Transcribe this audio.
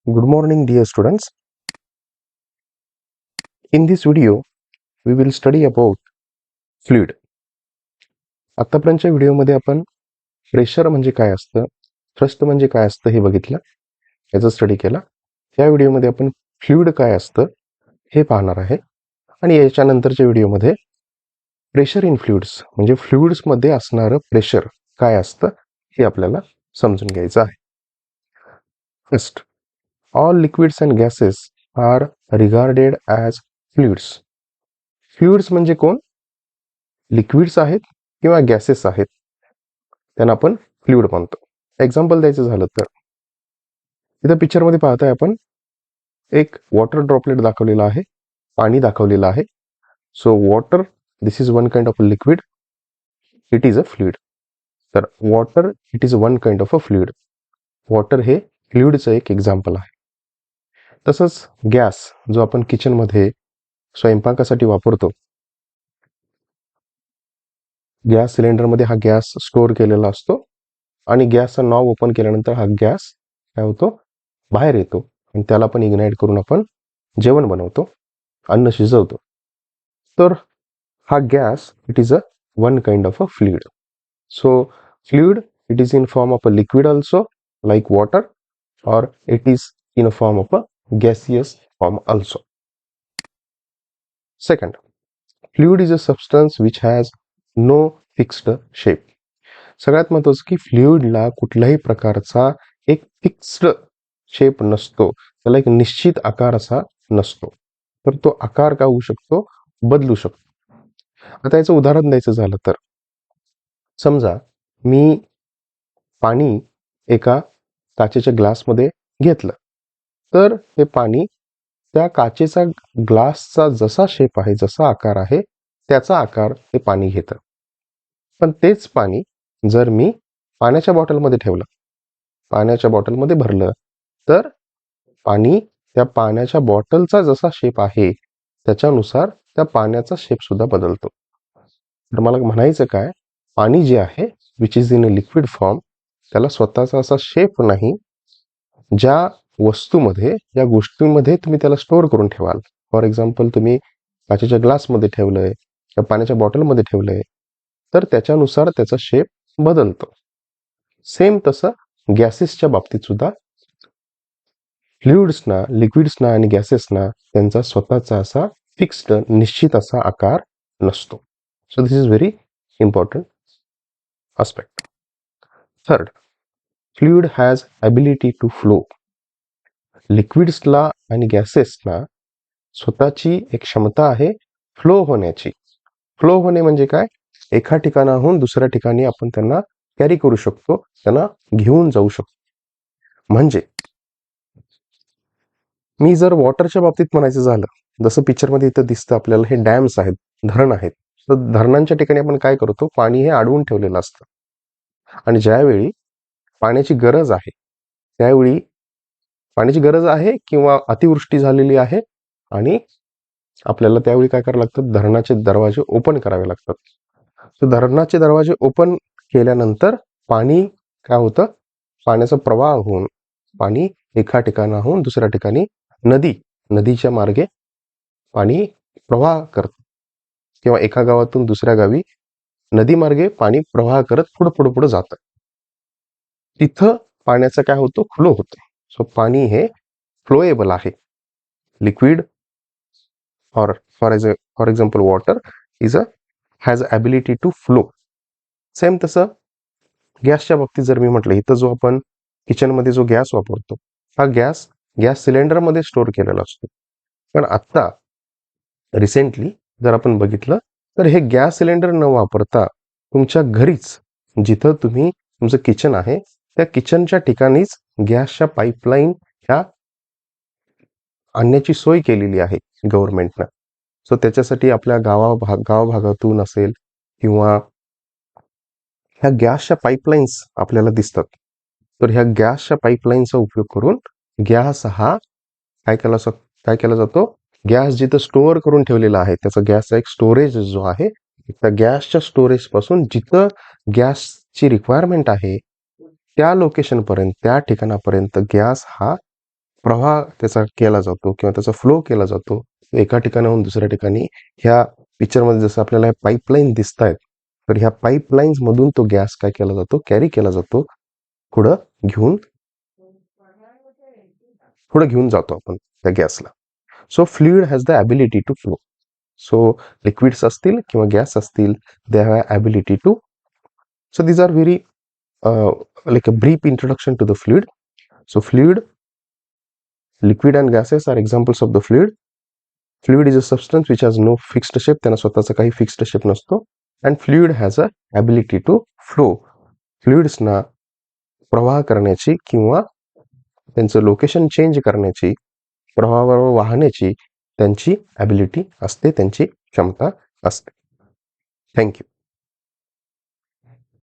Good morning, dear students. In this video, we will study about fluid. आतापर्यंतच्या व्हिडिओमध्ये आपण pressure म्हणजे काय असतं, थ्रस्ट म्हणजे काय असतं हे बघितलं, याचा स्टडी केला. या व्हिडिओमध्ये आपण फ्लुइड काय असतं हे पाहणार आहे आणि याच्यानंतरच्या व्हिडिओमध्ये प्रेशर इन फ्लुइड्स म्हणजे फ्लुइड्समध्ये असणारं प्रेशर काय असतं हे आपल्याला समजून घ्यायचं आहे. First, all liquids and gases are regarded as fluids. Fluids म्हणजे कोण? लिक्विड्स आहेत किंवा गॅसेस आहेत, त्यांना आपण फ्लुइड म्हणतो. एक्झाम्पल द्यायचं झालं तर इथं पिक्चरमध्ये पाहताय आपण एक वॉटर ड्रॉपलेट दाखवलेला आहे, पाणी दाखवलेलं आहे. So water, this is one kind of a liquid, it is a fluid. तर water it is one kind of a fluid. Water हे फ्लुइडचं एक एक्झाम्पल आहे. तसंच गॅस जो आपण किचनमध्ये स्वयंपाकासाठी वापरतो, गॅस सिलेंडरमध्ये हा गॅस स्टोअर केलेला असतो आणि गॅसचा नॉब ओपन केल्यानंतर हा गॅस काय होतो, बाहेर येतो आणि त्याला आपण इग्नाइट करून आपण जेवण बनवतो, अन्न शिजवतो. तर हा gas it is a one kind of a fluid. So fluid it is in form of a liquid also like water, or it is in a form of a gaseous form also. Second, fluid is a substance which has no fixed shape. सगळ्यात महत्त्वाचं की फ्लुइडला कुठल्याही प्रकारचा एक fixed shape नसतो, त्याला एक निश्चित आकार असा नसतो. तर तो आकार काय होऊ शकतो, बदलू शकतो. आता याचं उदाहरण द्यायचं झालं तर समजा मी पाणी एका काचेच्या ग्लासमध्ये घेतलं, तर हे पाणी त्या काचेचा ग्लासचा जसा शेप आहे, जसा आकार आहे, त्याचा आकार हे पाणी घेतं. पण तेच पाणी जर मी पाण्याच्या बॉटलमध्ये ठेवलं, पाण्याच्या बॉटलमध्ये भरलं, तर पाणी त्या पाण्याच्या बॉटलचा जसा शेप आहे त्याच्यानुसार त्या पाण्याचा शेप सुद्धा बदलतो. तर मला म्हणायचं काय, पाणी जे आहे which is in a liquid form, त्याला स्वतःचा असा शेप नाही. ज्या वस्तूमध्ये, या गोष्टींमध्ये तुम्ही त्याला स्टोअर करून ठेवाल, फॉर एक्झाम्पल तुम्ही काचेच्या ग्लासमध्ये ठेवलंय किंवा पाण्याच्या बॉटलमध्ये ठेवलंय, तर त्याच्यानुसार त्याचा शेप बदलतो. सेम तसं गॅसेसच्या बाबतीत सुद्धा फ्लुइड्सना, लिक्विड्सना आणि गॅसेसना त्यांचा स्वतःचा असा फिक्स्ड, निश्चित असा आकार नसतो. So this is very important aspect. Third, fluid has ability to flow. लिक्विड्सला आणि गॅसेसना स्वतःची एक क्षमता आहे फ्लो होण्याची. फ्लो होणे म्हणजे काय, एका ठिकाणाहून दुसऱ्या ठिकाणी आपण त्यांना कॅरी करू शकतो, त्यांना घेऊन जाऊ शकतो. म्हणजे मी जर वॉटरच्या बाबतीत म्हणायचं झालं, जसं पिक्चरमध्ये इथं दिसतं आपल्याला, हे डॅम्स आहेत, धरण आहेत. तर धरणांच्या ठिकाणी आपण काय करतो, पाणी हे अडवून ठेवलेलं असतं आणि ज्यावेळी पाण्याची गरज आहे, त्यावेळी पाण्याची गरज आहे किंवा अतिवृष्टी झालेली आहे आणि आपल्याला त्यावेळी काय करावं लागतं, धरणाचे दरवाजे ओपन करावे लागतात. तर धरणाचे दरवाजे ओपन केल्यानंतर पाणी काय होतं, पाण्याचा प्रवाह होऊन पाणी एका ठिकाणाहून दुसऱ्या ठिकाणी नदीच्या मार्गे पाणी प्रवाह करतं किंवा एका गावातून दुसऱ्या गावी नदी मार्गे पाणी प्रवाह करत पुढे जातं. तिथं पाण्याचा काय होतो, फ्लो होतो. सो पाणी हे फ्लोएबल आहे. Liquid or for example water has ability to flow. Same तसं गॅसच्या बाबतीत जर मी म्हटलं, इथं जो आपण किचनमध्ये जो गॅस वापरतो, हा गॅस सिलेंडरमध्ये स्टोअर केलेला असतो. पण आत्ता रिसेंटली जर आपण बघितलं तर हे गॅस सिलेंडर न वापरता तुमच्या घरीच, जिथं तुमचं किचन आहे त्या किचनच्या ठिकाणीच गॅसच्या पाईपलाईन ह्या आणण्याची सोय केलेली आहे गव्हर्नमेंटनं. सो त्याच्यासाठी आपल्या गावभागातून असेल किंवा ह्या गॅसच्या पाईपलाईन्स आपल्याला दिसतात. तर ह्या गॅसच्या पाईपलाईनचा उपयोग करून गॅस हा काय केला जातो, गॅस जिथं स्टोअर करून ठेवलेला आहे त्याचा गॅसचा एक स्टोरेज जो आहे, त्या गॅसच्या स्टोरेज पासून जिथं गॅसची रिक्वायरमेंट आहे त्या लोकेशनपर्यंत, त्या ठिकाणापर्यंत गॅस हा प्रवाह त्याचा केला जातो किंवा त्याचा फ्लो केला जातो एका ठिकाणाहून दुसऱ्या ठिकाणी. ह्या पिक्चरमध्ये जसं आपल्याला पाईपलाईन दिसत आहेत, तर ह्या पाईपलाईन्स मधून तो गॅस काय केला जातो, कॅरी केला जातो, पुढं घेऊन जातो आपण त्या गॅसला. So fluid has the ability to flow. So liquids असतील किंवा गॅस असतील, they have ability to. So these are very like a brief introduction to the fluid. So fluid, liquid and gases are examples of the fluid. Fluid is a substance which has no fixed shape. त्यांना स्वतःचा काही fixed shape नसतो. And fluid has a ability to flow. फ्लुइड्सना प्रवाह करण्याची किंवा त्यांचं location change करण्याची, प्रवाहाबरोबर वाहण्याची त्यांची ॲबिलिटी असते, त्यांची क्षमता असते. थँक्यू.